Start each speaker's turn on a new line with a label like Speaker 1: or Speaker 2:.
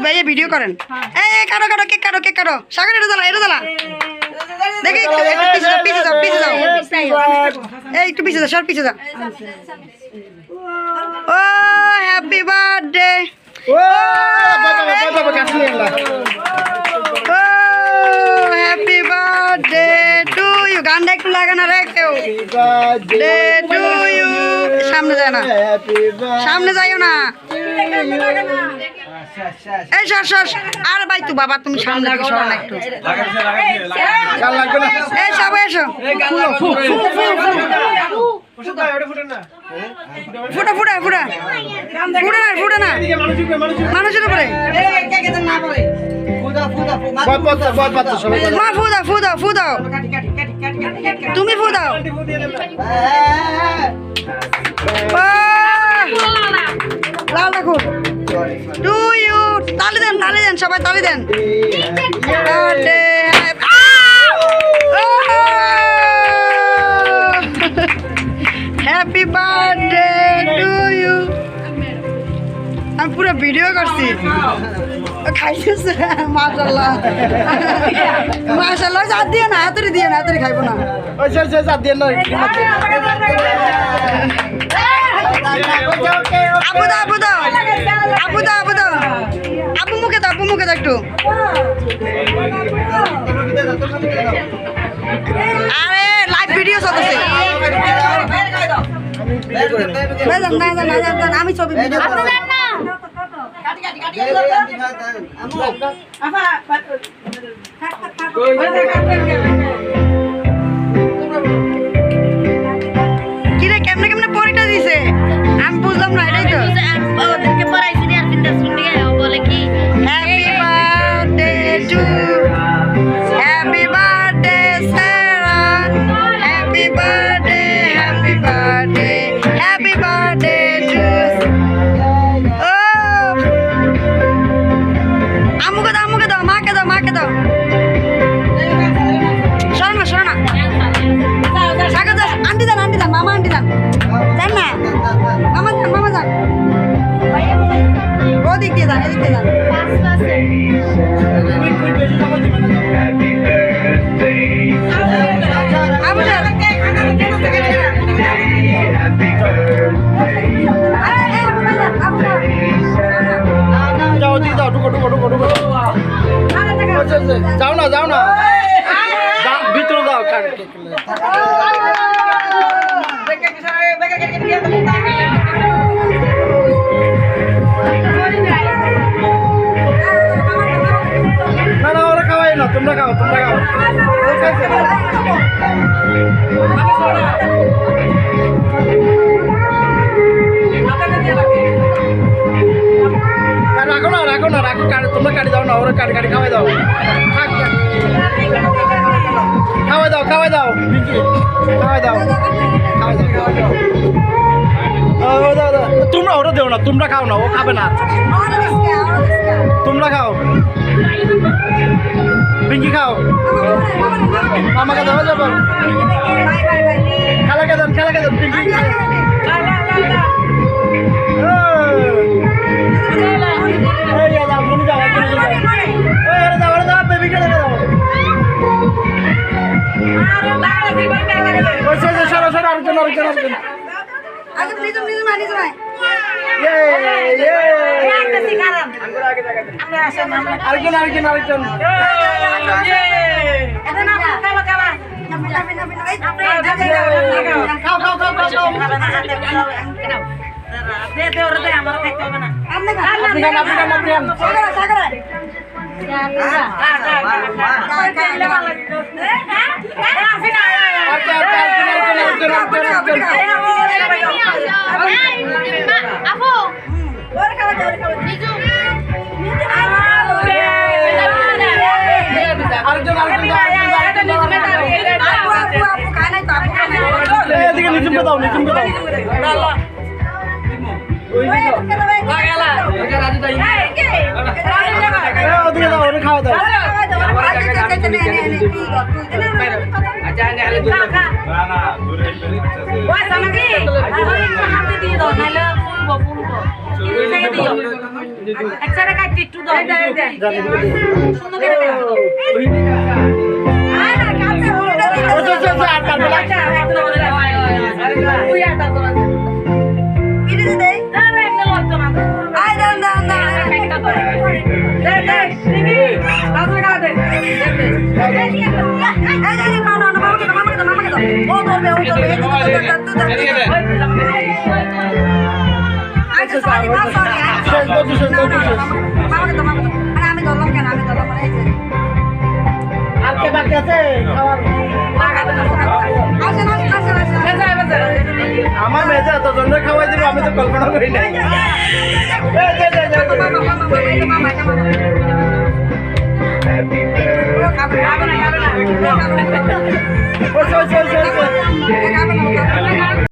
Speaker 1: ভাইয়া ভিডিও করেন। এই কাটো কাটো কেক কাটো কেক কাটো। সাগর এটা জ্বালা দেখি পিছে যাও এই একটু পিছে যাও সর পিছে যাও। ও হ্যাপি বার্থডে ও হ্যাপি বার্থডে টু ইউ। গানটা একটু লাগানো রে কেউ। Day to you. সামনে যায় না, সামনে যাইও না। এই সর আর ভাই তু বাবা তুমি সামনে সরো না একটু। এই সবাই এসো। ফুটা না মানুষের উপরে মা ফু দাও তুমি ফু দাও। লাল রাখুন টু ইউ। তালি দেন সবাই তালি দেন। Happy birthday to you. আমি পুরো ভিডিও করছি। খাইতেছে মাশাআল্লাহ মাশাআল্লাহ। জাত দিয়ে না হাতুড়ি দিয়ে না, হাতুড়ি খাইবো না। জাত দিয়ে না। আপু দাও আপু মুখে দাও একটু। আরে লাইভ ভিডিও চলতেছে। আমি ছবি ভিডিও কিরে কেমনে পরিটা দিছে আমি বুঝলাম না। এটাই তো ওদেরকে পড়াইছি আর বলে কি happy birthday to happy birthday Sara happy birthday to. ও আমুকে দাও মাকে দাও। সরো না সাগর দাস আন্টি দান মামা আন্টি দান না মামা যান ওদিক দিয়ে যান এদিক দিয়ে যান। যাও না ভিতরে যাও। না ওরা খাওয়াই না, তোমরা খাও। রাখো তোমরা কাটি দাও না, ওরা কাটি খাওয়াই দাও। খাওয়াই দাও তোমরা ওরা দেও না, তোমরা খাও না, ও খাবে না। তোমরা খাও, পিঙ্কি খাও, মামাকে দেওয়া যাবে। খেলাকে দেন পিঙ্কি। আরেকজন খাওয়া দাও
Speaker 2: একসাথে কাটতে একটু দাও সুন্দর করে দাও আয় না কাটতে আর কাটবে না ওই আর দাও
Speaker 1: ইরে দে
Speaker 2: আরে এমন লাগতো না
Speaker 1: আয় দাও
Speaker 2: কাটটা করে দে দে দিদি দাও লাগা দে
Speaker 3: আমার মেজে এতজন খাওয়াই দিব আমি তো কল্পনা করি নাই
Speaker 1: খাবে না